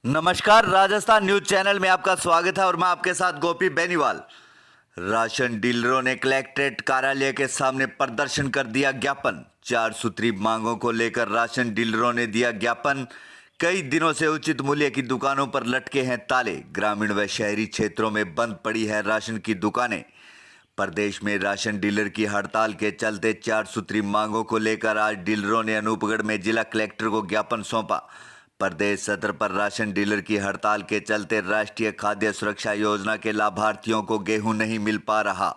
नमस्कार, Rajasthan news channel में आपका स्वागत है और मैं आपके साथ गोपी बेनीवाल। राशन डीलरों ने कलेक्ट्रेट कार्यालय के सामने प्रदर्शन कर दिया ज्ञापन। 4 सूत्री मांगों को लेकर राशन डीलरों ने दिया ज्ञापन। कई दिनों से उचित मूल्य की दुकानों पर लटके हैं ताले। ग्रामीण व शहरी क्षेत्रों में बंद पड़ी है राशन की दुकानें। प्रदेश में राशन डीलर की हड़ताल के चलते 4 सूत्री मांगों को लेकर आज डीलरों ने अनूपगढ़ में जिला कलेक्टर को ज्ञापन सौंपा। प्रदेश सत्र पर राशन डीलर की हड़ताल के चलते राष्ट्रीय खाद्य सुरक्षा योजना के लाभार्थियों को गेहूं नहीं मिल पा रहा।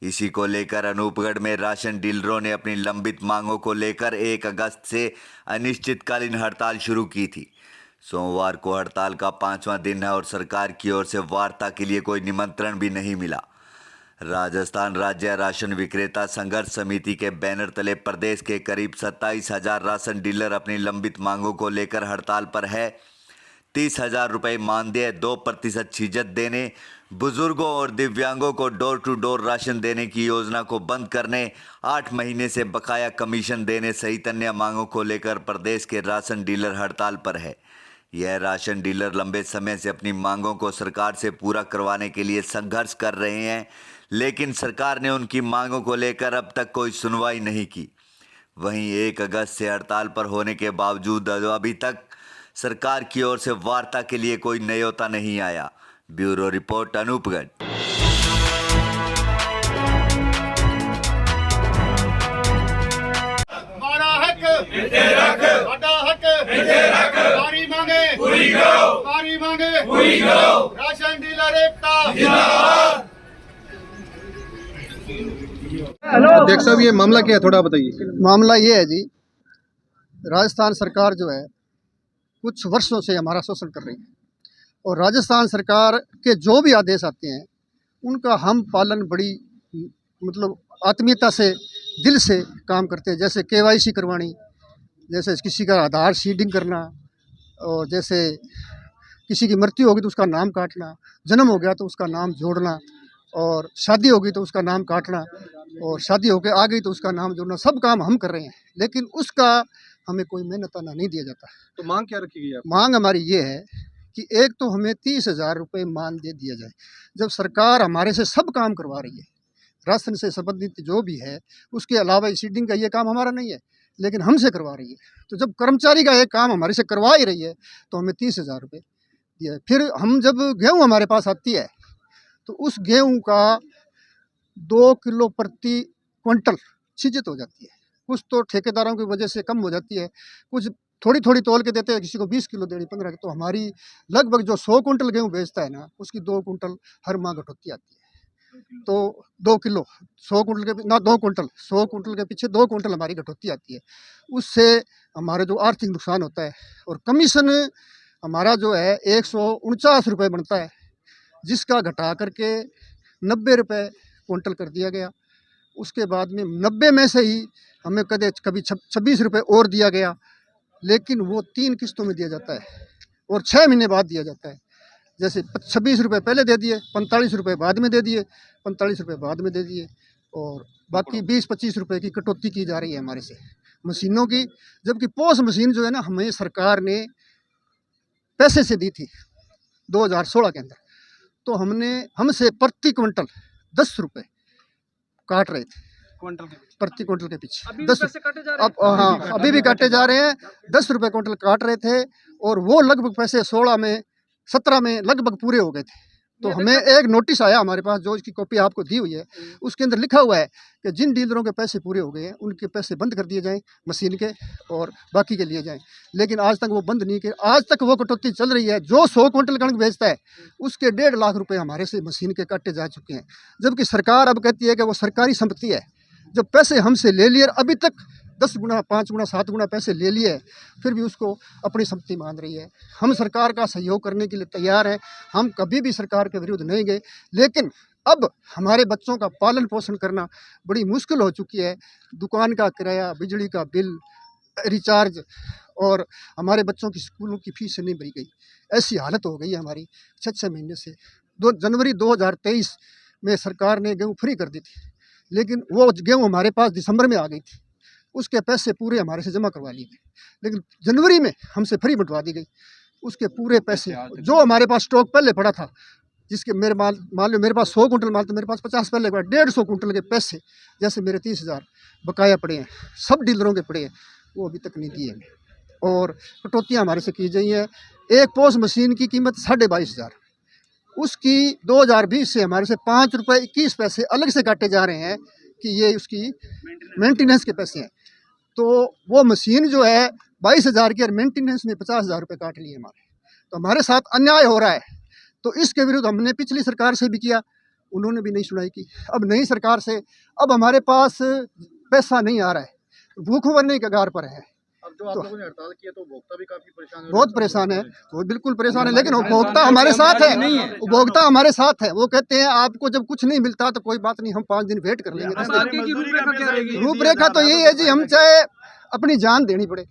इसी को लेकर अनूपगढ़ में राशन डीलरों ने अपनी लंबित मांगों को लेकर 1 अगस्त से अनिश्चितकालीन हड़ताल शुरू की थी। सोमवार को हड़ताल का 5वां दिन है और सरकार की ओर से वार्ता के लिए कोई निमंत्रण भी नहीं मिला। राजस्थान राज्य राशन विक्रेता संघर्ष समिति के बैनर तले प्रदेश के करीब 27,000 राशन डीलर अपनी लंबित मांगों को लेकर हड़ताल पर है। 30,000 रुपये मानदेय, 2% छीजत देने, बुजुर्गों और दिव्यांगों को डोर टू डोर राशन देने की योजना को बंद करने, 8 महीने से बकाया कमीशन देने सहित अन्य मांगों को लेकर प्रदेश के राशन डीलर हड़ताल पर है। यह राशन डीलर लंबे समय से अपनी मांगों को सरकार से पूरा करवाने के लिए संघर्ष कर रहे हैं, लेकिन सरकार ने उनकी मांगों को लेकर अब तक कोई सुनवाई नहीं की। वहीं 1 अगस्त से हड़ताल पर होने के बावजूद अभी तक सरकार की ओर से वार्ता के लिए कोई न्योता नहीं आया। Bureau report, Anupgarh. हमारा हक साडा हक हमारी मांगे पूरी करो, हमारी मांगे पूरी करो। राशन डीलर एकता जिंदाबाद। अध्यक्ष साहब, ये मामला क्या है, थोड़ा बताइए। मामला ये है जी, राजस्थान सरकार जो है कुछ वर्षों से हमारा शोषण कर रही है और राजस्थान सरकार के जो भी आदेश आते हैं उनका हम पालन बड़ी आत्मीयता से, दिल से काम करते हैं। जैसे KYC करवानी, जैसे किसी का आधार सीडिंग करना, और जैसे किसी की मृत्यु होगी तो उसका नाम काटना, जन्म हो गया तो उसका नाम जोड़ना, और शादी होगी तो उसका नाम काटना, और शादी होकर आ गई तो उसका नाम जोड़ना, सब काम हम कर रहे हैं, लेकिन उसका हमें कोई मेहनताना नहीं दिया जाता। तो मांग क्या रखी गई है? मांग हमारी ये है कि एक तो हमें 30,000 रुपये मानदेय दिया जाए। जब सरकार हमारे से सब काम करवा रही है, राशन से संबंधित जो भी है, उसके अलावा सीडिंग का ये काम हमारा नहीं है, लेकिन हमसे करवा रही है, तो जब कर्मचारी का एक काम हमारे से करवा ही रही है तो हमें 30,000 रुपये दिया है। फिर हम जब गेहूँ हमारे पास आती है तो उस गेहूँ का 2 किलो प्रति क्विंटल छिजत हो जाती है। कुछ तो ठेकेदारों की वजह से कम हो जाती है, कुछ थोड़ी थोड़ी तोल के देते हैं, किसी को 20 किलो देनी, 15। तो हमारी लगभग जो 100 कुंटल गेहूँ बेचता है ना, उसकी 2 कुंटल हर माह कटौती आती है। तो 2 किलो 100 कुंटल के ना 2 कुंटल 100 कुंटल के पीछे 2 कुंटल हमारी कटौती आती है। उससे हमारे जो आर्थिक नुकसान होता है, और कमीशन हमारा जो है 149 रुपये बनता है, जिसका घटा करके 90 रुपये क्विंटल कर दिया गया। उसके बाद में 90 में से ही हमें कभी 26 रुपये और दिया गया, लेकिन वो 3 किस्तों में दिया जाता है और 6 महीने बाद दिया जाता है। जैसे 26 रुपये पहले दे दिए, 45 रुपये बाद में दे दिए, 45 रुपये बाद में दे दिए, और बाकी 20-25 रुपये की कटौती की जा रही है हमारे से मशीनों की। जबकि पोस मशीन जो है ना, हमें सरकार ने पैसे से दी थी 2016 के अंदर, तो हमसे प्रति क्विंटल 10 रुपये काट रहे थे, प्रति क्विंटल के पीछे 10 काटे जा रहे हैं। अब हाँ, अभी भी काटे जा रहे हैं। 10 रुपये क्विंटल काट रहे थे, और वो लगभग पैसे 17 में लगभग पूरे हो गए थे। तो हमें एक नोटिस आया हमारे पास, जो इसकी कॉपी आपको दी हुई है, उसके अंदर लिखा हुआ है कि जिन डीलरों के पैसे पूरे हो गए हैं उनके पैसे बंद कर दिए जाएं मशीन के, और बाकी के लिए जाएं। लेकिन आज तक वो बंद नहीं किए, आज तक वो कटौती चल रही है। जो 100 कुंटल कणक बेचता है उसके 1.5 लाख रुपये हमारे से मशीन के काटे जा चुके हैं। जबकि सरकार अब कहती है कि वो सरकारी संपत्ति है। जब पैसे हमसे ले लिए, अभी तक 10 गुना, 5 गुना, 7 गुना पैसे ले लिए, फिर भी उसको अपनी संपत्ति मान रही है। हम सरकार का सहयोग करने के लिए तैयार हैं, हम कभी भी सरकार के विरुद्ध नहीं गए, लेकिन अब हमारे बच्चों का पालन पोषण करना बड़ी मुश्किल हो चुकी है। दुकान का किराया, बिजली का बिल, रिचार्ज, और हमारे बच्चों की स्कूलों की फीस नहीं भरी गई। ऐसी हालत हो गई है हमारी 6 महीने से। जनवरी 2023 में सरकार ने गेहूँ फ्री कर दी थी, लेकिन वो गेहूँ हमारे पास दिसंबर में आ गई थी। उसके पैसे पूरे हमारे से जमा करवा लिए गए, लेकिन जनवरी में हमसे फ्री बंटवा दी गई। उसके पूरे पैसे जो हमारे पास स्टॉक पहले पड़ा था, जिसके मेरे मान लो मेरे पास 100 कुंटल माल, तो मेरे पास 50 पहले पड़ा, 150 कुंटल के पैसे जैसे मेरे 30,000 बकाया पड़े हैं, सब डीलरों के पड़े हैं, वो अभी तक नहीं दिए हैं। और कटौतियाँ हमारे से की गई हैं। एक पोस्ट मशीन की कीमत 22,500, उसकी 2020 से हमारे से 5 रुपये 21 पैसे अलग से काटे जा रहे हैं कि ये उसकी मेंटेनेंस के पैसे हैं। तो वो मशीन जो है 22,000 की और मेंटेनेंस में 50,000 रुपये काट लिए हमारे। तो हमारे साथ अन्याय हो रहा है। तो इसके विरुद्ध हमने पिछली सरकार से भी किया, उन्होंने भी नहीं सुनाई की। अब नई सरकार से अब हमारे पास पैसा नहीं आ रहा है, भूख मरने के कगार पर है। अब जो आप लोगों ने हड़ताल की है तो उपभोक्ता भी काफी परेशान है। बहुत परेशान है, वो बिल्कुल परेशान है, लेकिन उपभोक्ता हमारे साथ है, उपभोक्ता हमारे साथ है। वो कहते हैं आपको जब कुछ नहीं मिलता तो कोई बात नहीं, हम 5 दिन वेट कर लेंगे। रूपरेखा तो यही है जी, हम चाहे अपनी जान देनी पड़े,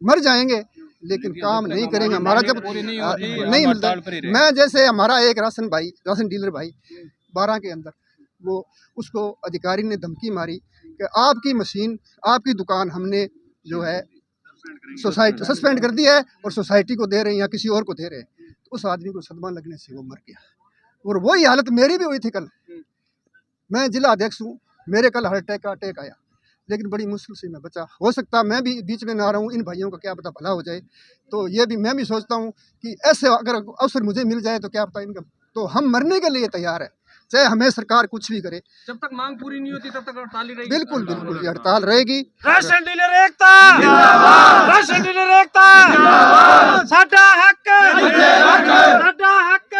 मर जाएंगे, लेकिन काम नहीं करेंगे। हमारा जब नहीं मिलता, मैं जैसे हमारा एक राशन डीलर भाई 12 के अंदर, वो उसको अधिकारी ने धमकी मारी कि आपकी मशीन, आपकी दुकान हमने जो है सोसाइटी सस्पेंड कर दी है और सोसाइटी को दे रहे हैं या किसी और को दे रहे हैं। तो उस आदमी को सदमा लगने से वो मर गया। और वही हालत मेरी भी हुई थी कल। मैं जिला अध्यक्ष हूँ, मेरे कल हार्ट अटैक का अटैक आया, लेकिन बड़ी मुश्किल से मैं बचा। हो सकता मैं भी बीच में ना रहा हूँ, इन भाइयों का क्या पता भला हो जाए। तो ये भी मैं भी सोचता हूँ कि ऐसे अगर अवसर मुझे मिल जाए तो क्या पता इनका, तो हम मरने के लिए तैयार है, चाहे हमें सरकार कुछ भी करे। जब तक मांग पूरी नहीं होती तब तक हड़ताल ही रहेगी। बिल्कुल बिल्कुल, ये हड़ताल रहेगी। राशन डीलर एकता जिंदाबाद, राशन डीलर एकता जिंदाबाद, साडा हक, साडा हक।